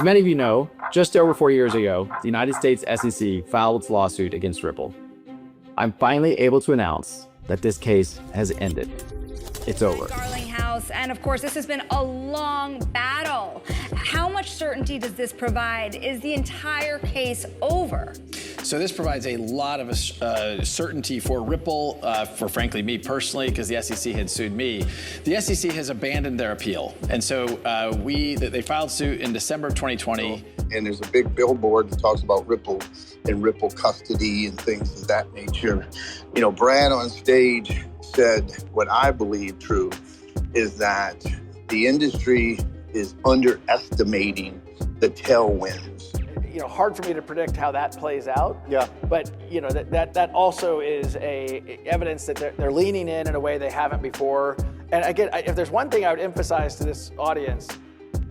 As many of you know, just over 4 years ago, the United States SEC filed its lawsuit against Ripple. I'm finally able to announce that this case has ended. It's over. And of course, this has been a long battle. How much certainty does this provide? Is the entire case over? So this provides a lot of certainty for Ripple, for frankly me personally, because the SEC had sued me. The SEC has abandoned their appeal. And so they filed suit in December of 2020. And there's a big billboard that talks about Ripple and Ripple custody and things of that nature. You know, Brad on stage said what I believe true is that the industry is underestimating the tailwinds. You know, hard for me to predict how that plays out. Yeah. But you know, that also is evidence that they're leaning in a way they haven't before. And again, if there's one thing I would emphasize to this audience,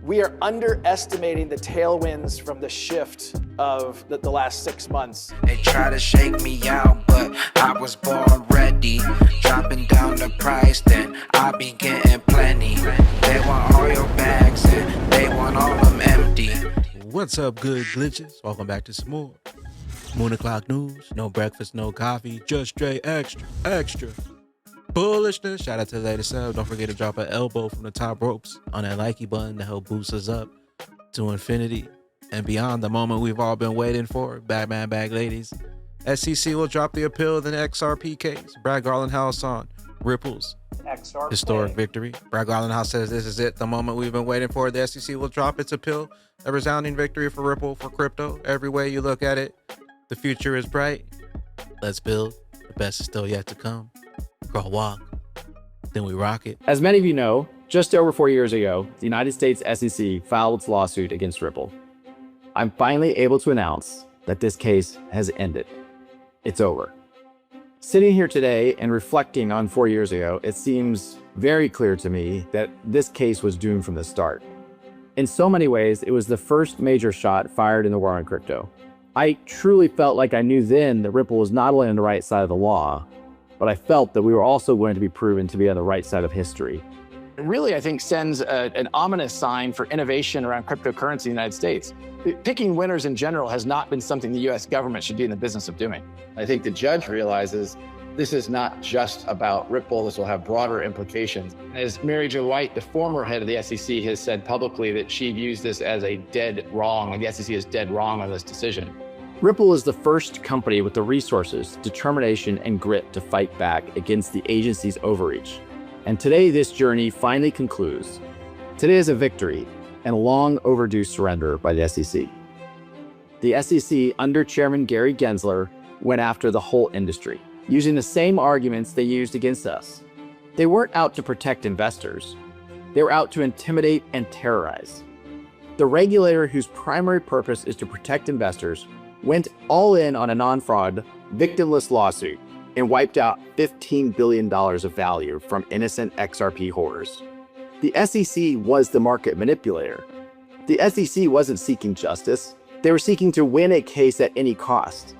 we are underestimating the tailwinds from the shift of the last 6 months. They try to shake me out, but I was born ready. Dropping down the price, then I be getting plenty. They want all your bags and they want all them empty. What's up, good glitches? Welcome back to some more Moon O'Clock News. No breakfast, no coffee, just straight extra bullishness. Shout out to the latest sub. Don't forget to drop an elbow from the top ropes on that likey button to help boost us up to infinity and beyond. The moment we've all been waiting for. Batman bag ladies. SEC will drop the appeal of the XRP case. Brad Garland House on Ripple's XRP. Historic victory. Brad Garland House says this is it. The moment we've been waiting for. The SEC will drop its appeal. A resounding victory for Ripple, for crypto. Every way you look at it, the future is bright. Let's build. The best is still yet to come. Crawl, walk, then we rock it. As many of you know, just over 4 years ago, the United States SEC filed its lawsuit against Ripple. I'm finally able to announce that this case has ended. It's over. Sitting here today and reflecting on 4 years ago, it seems very clear to me that this case was doomed from the start. In so many ways, it was the first major shot fired in the war on crypto. I truly felt like I knew then that Ripple was not only on the right side of the law, but I felt that we were also going to be proven to be on the right side of history. It really, I think, sends an ominous sign for innovation around cryptocurrency in the United States. Picking winners in general has not been something the U.S. government should be in the business of doing. I think the judge realizes this is not just about Ripple. This will have broader implications. As Mary Jo White, the former head of the SEC, has said publicly that she views this as a dead wrong, and the SEC is dead wrong on this decision. Ripple is the first company with the resources, determination, and grit to fight back against the agency's overreach. And today, this journey finally concludes. Today is a victory and a long overdue surrender by the SEC. The SEC, under Chairman Gary Gensler, went after the whole industry, using the same arguments they used against us. They weren't out to protect investors. They were out to intimidate and terrorize. The regulator, whose primary purpose is to protect investors, went all in on a non-fraud, victimless lawsuit and wiped out $15 billion of value from innocent XRP holders. The SEC was the market manipulator. The SEC wasn't seeking justice. They were seeking to win a case at any cost.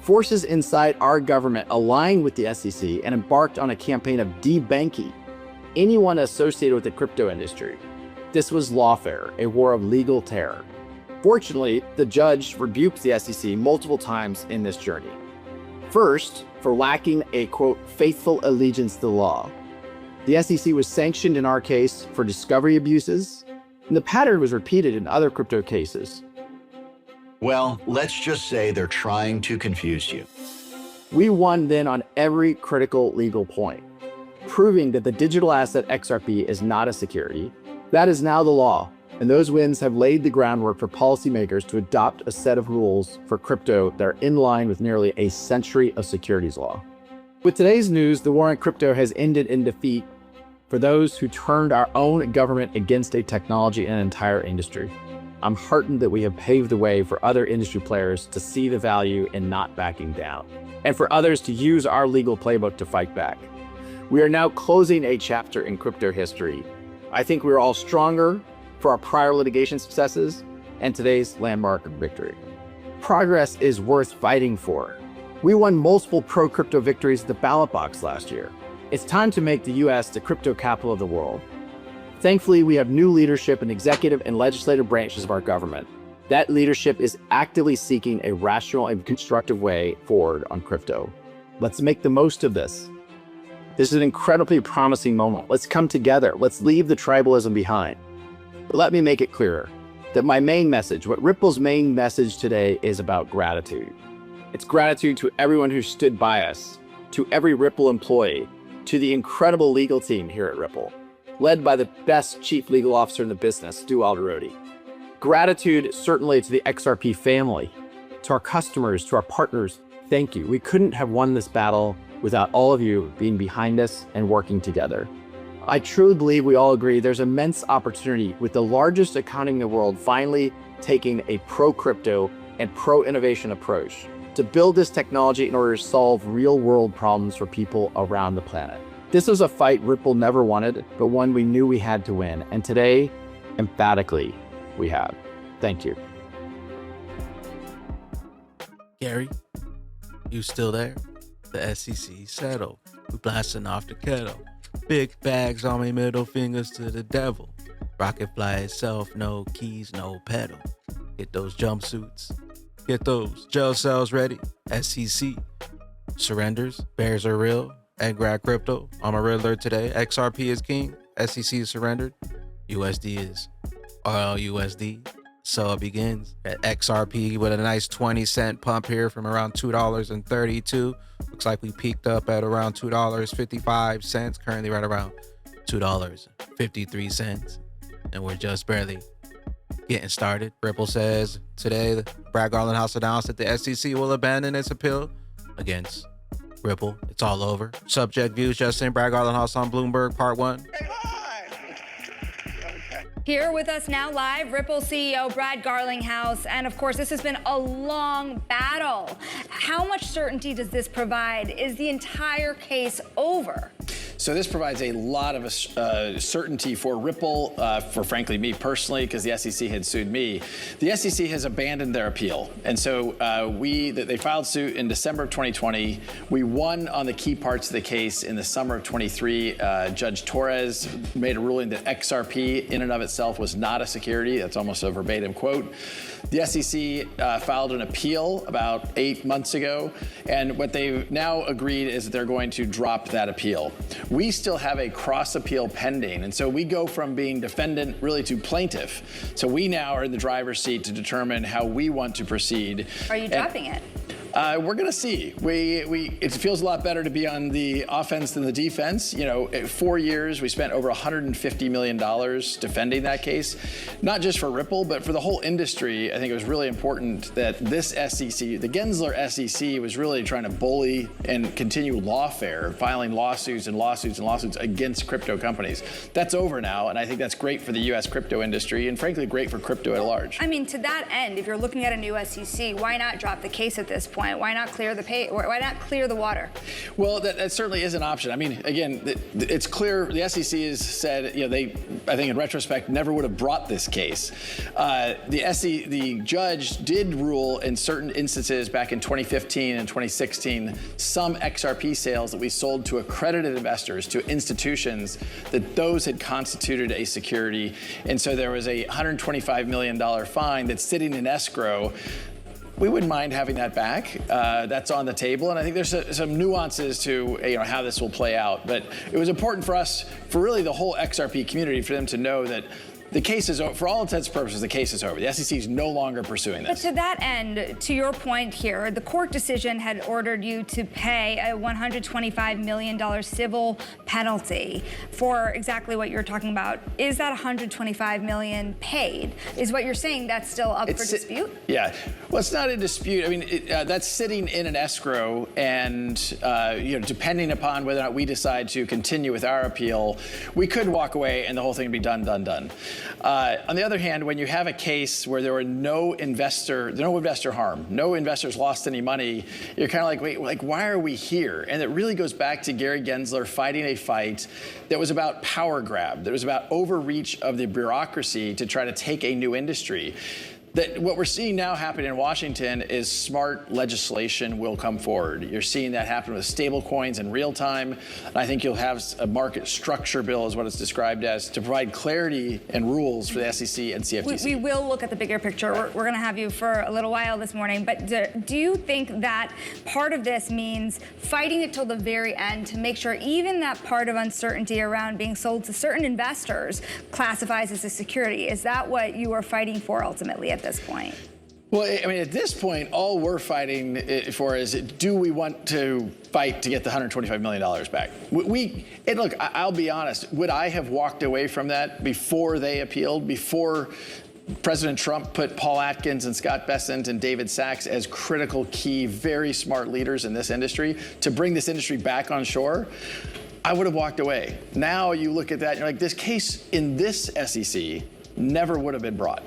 Forces inside our government aligned with the SEC and embarked on a campaign of debanking anyone associated with the crypto industry. This was lawfare, a war of legal terror. Fortunately, the judge rebuked the SEC multiple times in this journey. First, for lacking a, quote, faithful allegiance to the law. The SEC was sanctioned in our case for discovery abuses, and the pattern was repeated in other crypto cases. Well, let's just say they're trying to confuse you. We won then on every critical legal point, proving that the digital asset XRP is not a security. That is now the law. And those wins have laid the groundwork for policymakers to adopt a set of rules for crypto that are in line with nearly a century of securities law. With today's news, the war on crypto has ended in defeat for those who turned our own government against a technology and entire industry. I'm heartened that we have paved the way for other industry players to see the value in not backing down, and for others to use our legal playbook to fight back. We are now closing a chapter in crypto history. I think we're all stronger for our prior litigation successes and today's landmark victory. Progress is worth fighting for. We won multiple pro-crypto victories at the ballot box last year. It's time to make the US the crypto capital of the world. Thankfully, we have new leadership in executive and legislative branches of our government. That leadership is actively seeking a rational and constructive way forward on crypto. Let's make the most of this. This is an incredibly promising moment. Let's come together. Let's leave the tribalism behind. But let me make it clearer that my main message, what Ripple's main message today is about gratitude. It's gratitude to everyone who stood by us, to every Ripple employee, to the incredible legal team here at Ripple, led by the best chief legal officer in the business, Stu Alderodi. Gratitude certainly to the XRP family, to our customers, to our partners. Thank you. We couldn't have won this battle without all of you being behind us and working together. I truly believe we all agree there's immense opportunity with the largest economy in the world finally taking a pro-crypto and pro-innovation approach to build this technology in order to solve real-world problems for people around the planet. This was a fight Ripple never wanted, but one we knew we had to win. And today, emphatically, we have. Thank you. Gary, you still there? The SEC settled. We blasting off the kettle. Big bags on me, middle fingers to the devil. Rocket fly itself, no keys, no pedal. Get those jumpsuits. Get those jail cells ready. SEC surrenders. Bears are real. And grab crypto. I'm a red alert today. XRP is king. SEC is surrendered. USD is RLUSD. So it begins at XRP with a nice 20-cent pump here from around $2.32. Looks like we peaked up at around $2.55. Currently right around $2.53. And we're just barely getting started. Ripple says today, Brad Garland House announced that the SEC will abandon its appeal against Ripple. It's all over. Subject views, Justin. Brad Garland House on Bloomberg, part 1. Here with us now live, Ripple CEO Brad Garlinghouse. And of course, this has been a long battle. How much certainty does this provide? Is the entire case over? So this provides a lot of certainty for Ripple, for frankly me personally, because the SEC had sued me. The SEC has abandoned their appeal. And so they filed suit in December of 2020. We won on the key parts of the case in the summer of 23. Judge Torres made a ruling that XRP in and of itself was not a security. That's almost a verbatim quote. The SEC filed an appeal about 8 months ago, and what they've now agreed is that they're going to drop that appeal. We still have a cross appeal pending, and so we go from being defendant really to plaintiff. So we now are in the driver's seat to determine how we want to proceed. Are you dropping it? We're going to see. It feels a lot better to be on the offense than the defense. You know, 4 years, we spent over $150 million defending that case, not just for Ripple, but for the whole industry. I think it was really important that this SEC, the Gensler SEC, was really trying to bully and continue lawfare, filing lawsuits and lawsuits and lawsuits against crypto companies. That's over now, and I think that's great for the U.S. crypto industry and frankly great for crypto at large. I mean, to that end, if you're looking at a new SEC, why not drop the case at this point? Why not clear the water? Well, that certainly is an option. I mean, again, it's clear the SEC has said, you know, I think in retrospect, never would have brought this case. The judge did rule in certain instances back in 2015 and 2016, some XRP sales that we sold to accredited investors, to institutions, that those had constituted a security. And so there was a $125 million fine that's sitting in escrow. We wouldn't mind having that back. That's on the table, and I think there's some nuances to how this will play out. But it was important for us, for really the whole XRP community, for them to know that the case is over. For all intents and purposes, the case is over. The SEC is no longer pursuing this. But to that end, to your point here, the court decision had ordered you to pay a $125 million civil penalty for exactly what you're talking about. Is that $125 million paid? Is what you're saying that's still up for dispute? Yeah. Well, it's not in dispute. I mean, that's sitting in an escrow, and depending upon whether or not we decide to continue with our appeal, we could walk away and the whole thing would be done. On the other hand, when you have a case where there were no investor harm, no investors lost any money, you're kind of like, wait, why are we here? And it really goes back to Gary Gensler fighting a fight that was about power grab, that was about overreach of the bureaucracy to try to take a new industry. that what we're seeing now happen in Washington is smart legislation will come forward. You're seeing that happen with stable coins in real time. And I think you'll have a market structure bill is what it's described as to provide clarity and rules for the SEC and CFTC. We will look at the bigger picture. We're going to have you for a little while this morning. But do you think that part of this means fighting it till the very end to make sure even that part of uncertainty around being sold to certain investors classifies as a security? Is that what you are fighting for ultimately at this point? Well, I mean, at this point, all we're fighting for is, do we want to fight to get the $125 million back? And look, I'll be honest, would I have walked away from that before they appealed, before President Trump put Paul Atkins and Scott Bessent and David Sachs as critical, key, very smart leaders in this industry to bring this industry back on shore? I would have walked away. Now you look at that, and you're like, this case in this SEC never would have been brought.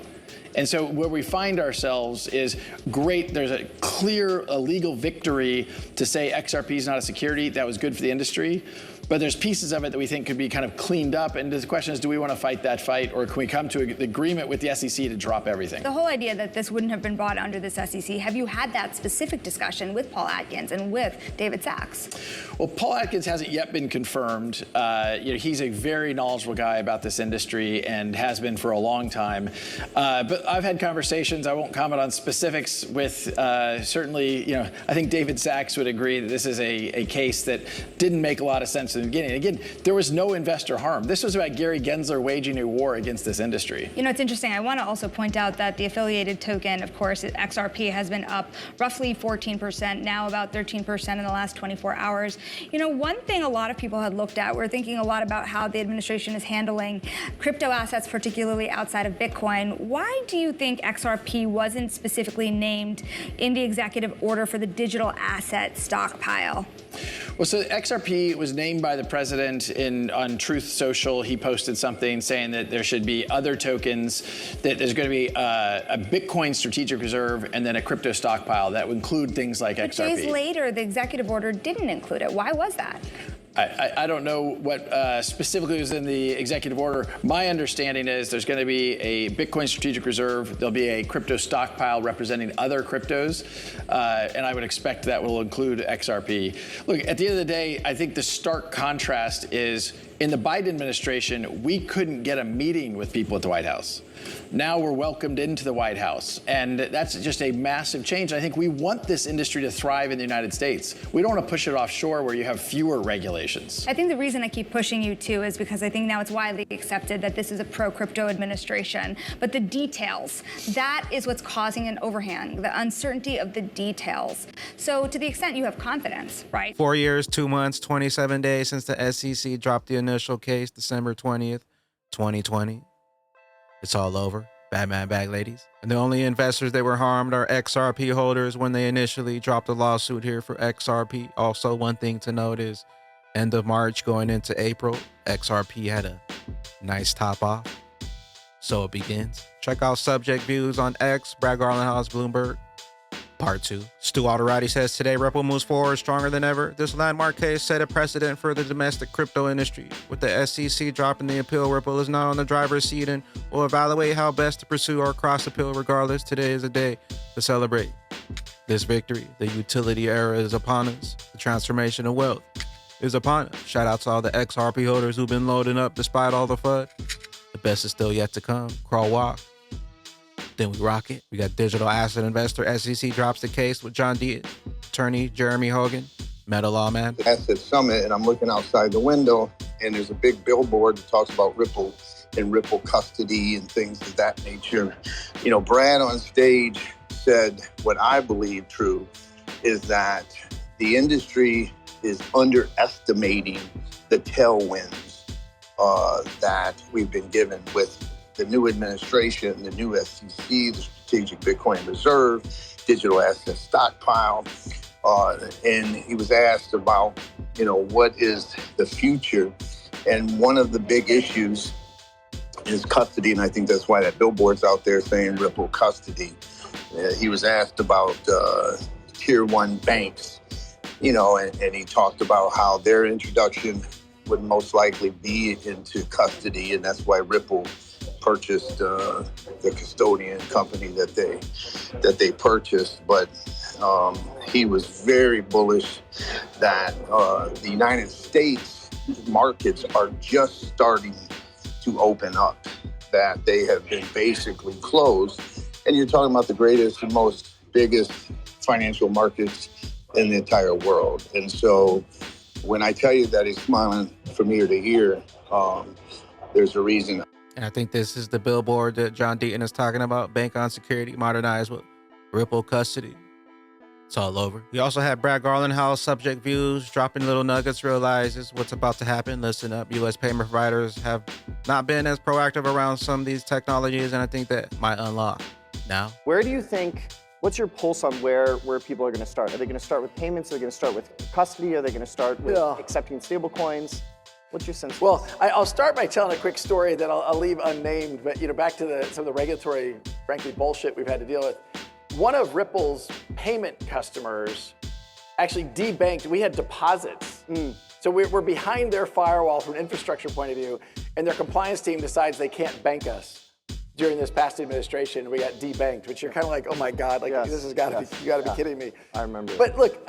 And so where we find ourselves is great. There's a clear legal victory to say XRP is not a security. That was good for the industry. But there's pieces of it that we think could be kind of cleaned up. And the question is, do we want to fight that fight, or can we come to an agreement with the SEC to drop everything? The whole idea that this wouldn't have been brought under this SEC, have you had that specific discussion with Paul Atkins and with David Sachs? Well, Paul Atkins hasn't yet been confirmed. He's a very knowledgeable guy about this industry and has been for a long time. But I've had conversations. I won't comment on specifics with certainly, I think David Sachs would agree that this is a case that didn't make a lot of sense in the beginning. Again, there was no investor harm. This was about Gary Gensler waging a war against this industry. It's interesting. I want to also point out that the affiliated token, of course, XRP, has been up roughly 14%, now about 13% in the last 24 hours. One thing a lot of people had looked at, we're thinking a lot about how the administration is handling crypto assets, particularly outside of Bitcoin. Why do you think XRP wasn't specifically named in the executive order for the digital asset stockpile? Well, so XRP was named by the president on Truth Social. He posted something saying that there should be other tokens, that there's going to be a Bitcoin strategic reserve and then a crypto stockpile that would include things like XRP. Days later, the executive order didn't include it. Why was that? I don't know what specifically was in the executive order. My understanding is there's going to be a Bitcoin strategic reserve. There'll be a crypto stockpile representing other cryptos. And I would expect that will include XRP. Look, at the end of the day, I think the stark contrast is in the Biden administration, we couldn't get a meeting with people at the White House. Now we're welcomed into the White House. And that's just a massive change. I think we want this industry to thrive in the United States. We don't want to push it offshore where you have fewer regulations. I think the reason I keep pushing you too is because I think now it's widely accepted that this is a pro-crypto administration. But the details, that is what's causing an overhang, the uncertainty of the details. So to the extent you have confidence, right? 4 years, 2 months, 27 days since the SEC dropped the initial case, December 20th, 2020. It's all over. Batman bag ladies. And the only investors that were harmed are XRP holders when they initially dropped a lawsuit here for XRP. Also, one thing to note is end of March going into April, XRP had a nice top off. So it begins. Check out subject views on X, Brad Garland House, Bloomberg. Part 2. Stu Alderati says today Ripple moves forward stronger than ever. This landmark case set a precedent for the domestic crypto industry. With the SEC dropping the appeal, Ripple is now on the driver's seat and will evaluate how best to pursue or cross appeal regardless. Today is a day to celebrate this victory. The utility era is upon us. The transformation of wealth is upon us. Shout out to all the XRP holders who've been loading up despite all the FUD. The best is still yet to come. Crawl, walk. Then we rock it. We got digital asset investor. SEC drops the case with John D. Attorney Jeremy Hogan, Meta Lawman. Asset Summit, and I'm looking outside the window, and there's a big billboard that talks about Ripple and Ripple custody and things of that nature. Brad on stage said what I believe true is that the industry is underestimating the tailwinds that we've been given with the new administration, the new SEC, the Strategic Bitcoin Reserve, digital asset stockpile. And he was asked about, what is the future? And one of the big issues is custody. And I think that's why that billboard's out there saying Ripple custody. He was asked about tier one banks, and he talked about how their introduction would most likely be into custody. And that's why Ripple purchased the custodian company that they purchased. But he was very bullish that the United States markets are just starting to open up, that they have been basically closed. And you're talking about the greatest and biggest financial markets in the entire world. And so when I tell you that he's smiling from ear to ear, there's a reason. And I think this is the billboard that John Deaton is talking about. Bank on security, modernized with Ripple custody. It's all over. We also had Brad Garlandhouse, subject views, dropping little nuggets, realizes what's about to happen. Listen up. U.S. payment providers have not been as proactive around some of these technologies, and I think that might unlock now. Where do you think, what's your pulse on where people are going to start? Are they going to start with payments? Are they going to start with custody? Are they going to start with accepting stable coins? What's your sense? Well, I'll start by telling a quick story that I'll leave unnamed, but back to some of the regulatory, frankly, bullshit we've had to deal with. One of Ripple's payment customers actually debanked. We had deposits. So we're behind their firewall from an infrastructure point of view, and their compliance team decides they can't bank us during this past administration. We got debanked, which you're kind of like, oh my God, this has got to be, you got to be kidding me. I remember. But look,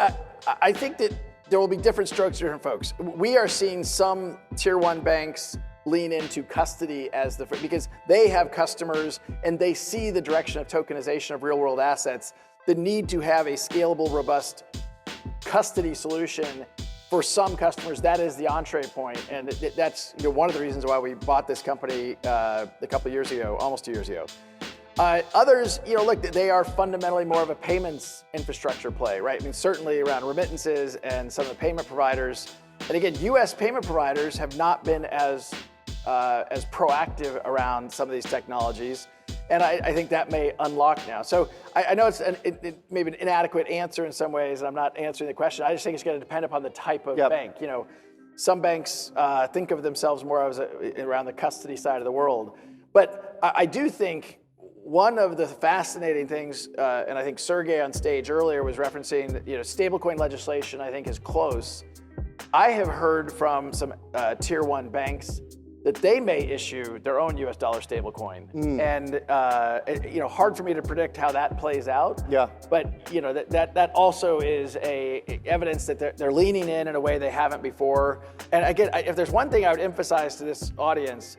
I think that there will be different strokes for different folks. We are seeing some tier one banks lean into custody as because they have customers and they see the direction of tokenization of real world assets, the need to have a scalable, robust custody solution for some customers. That is the entree point. And that's one of the reasons why we bought this company a couple of years ago, almost 2 years ago. Others, look, they are fundamentally more of a payments infrastructure play, right? I mean, certainly around remittances and some of the payment providers. And again, US payment providers have not been as proactive around some of these technologies. And I think that may unlock now. So I know it's maybe an inadequate answer in some ways, and I'm not answering the question. I just think it's going to depend upon the type of bank. Some banks think of themselves more as around the custody side of the world. But I do think one of the fascinating things, and I think Sergey on stage earlier was referencing that stablecoin legislation I think is close. I have heard from some tier one banks that they may issue their own US dollar stablecoin. And hard for me to predict how that plays out. Yeah. But that also is evidence that they're leaning in a way they haven't before. And again, if there's one thing I would emphasize to this audience,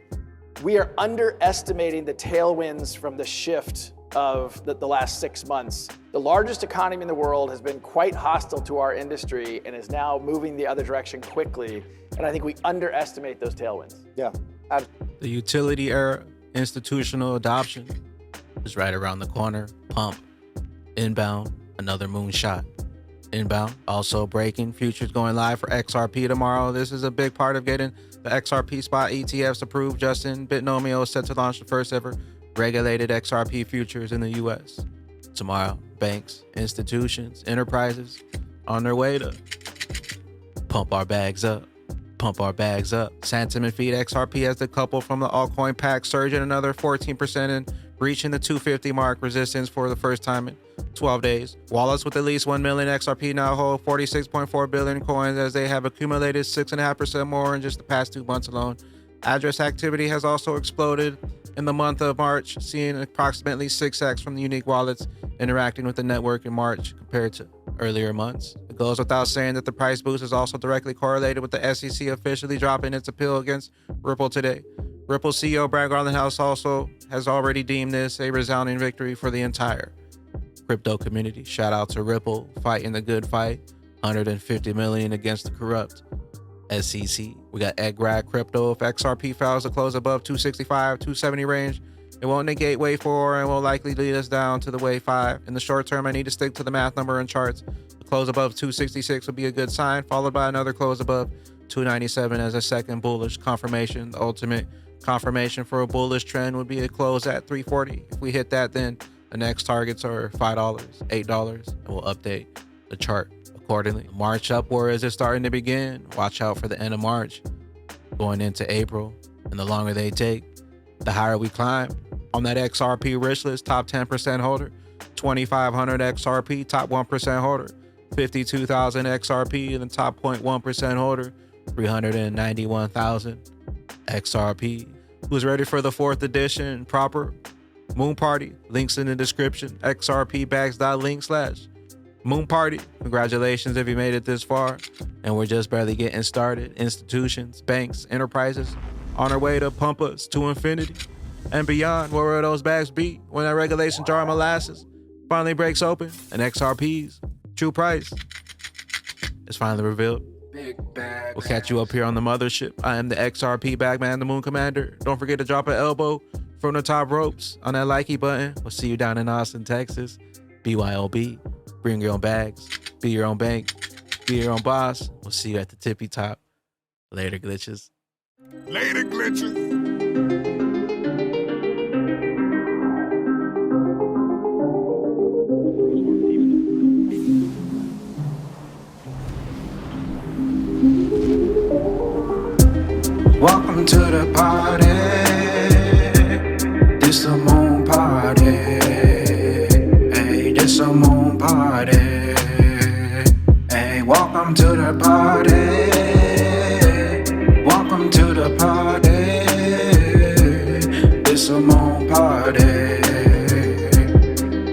we are underestimating the tailwinds from the shift of the last 6 months. The largest economy in the world has been quite hostile to our industry and is now moving the other direction quickly. And I think we underestimate those tailwinds. Yeah. The utility era, institutional adoption is right around the corner. Pump, inbound, another moonshot. Inbound, also breaking. Futures going live for XRP tomorrow. This is a big part of getting the XRP spot ETFs approved. Justin Bitnomio is set to launch the first ever regulated XRP futures in the US. Tomorrow, banks, institutions, enterprises on their way to pump our bags up. Pump our bags up. Sentiment feed XRP as the couple from the altcoin pack surging another 14% and reaching the 250 mark resistance for the first time in 12 days. Wallets with at least 1 million XRP now hold 46.4 billion coins as they have accumulated 6.5% more in just the past 2 months alone. Address activity has also exploded in the month of March, seeing approximately 6x from the unique wallets interacting with the network in March compared to earlier months. It goes without saying that the price boost is also directly correlated with the SEC officially dropping its appeal against Ripple today. Ripple CEO Brad Garlandhouse also has already deemed this a resounding victory for the entire crypto community. Shout out to Ripple fighting the good fight, 150 million against the corrupt SEC. We got egg-rag crypto. If XRP fails to close above 265, 270 range, it won't negate wave 4 and will likely lead us down to the wave 5. In the short term, I need to stick to the math number and charts. A close above 266 would be a good sign, followed by another close above 297 as a second bullish confirmation. The ultimate confirmation for a bullish trend would be a close at 340. If we hit that, then the next targets are $5, $8, and we'll update the chart accordingly. March upwards is starting to begin. Watch out for the end of March going into April, and the longer they take, the higher we climb. On that XRP rich list, top 10% holder, 2,500 XRP, top 1% holder, 52,000 XRP, and the top 0.1% holder, 391,000 XRP. Who's ready for the 4th edition proper Moon Party? Links in the description. xrpbags.link/Moon Party. Congratulations if you made it this far. And we're just barely getting started. Institutions, banks, enterprises on our way to pump us to infinity and beyond. Where will those bags be when that regulation jar of molasses finally breaks open and XRP's true price is finally revealed? We'll catch you up here on the mothership. I am the XRP Bagman, the Moon Commander. Don't forget to drop an elbow from the top ropes on that likey button. We'll see you down in Austin, Texas. BYOB. Bring your own bags. Be your own bank. Be your own boss. We'll see you at the tippy top. Later, glitches. Later, glitches. Welcome to the party. This a moon party. Hey, this a moon party. Hey, welcome to the party. Welcome to the party. This a moon party.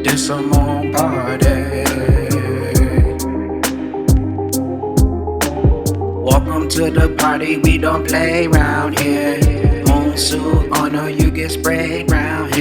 This a moon party. Welcome to the party, we don't play round here. Moon suit on or you get sprayed round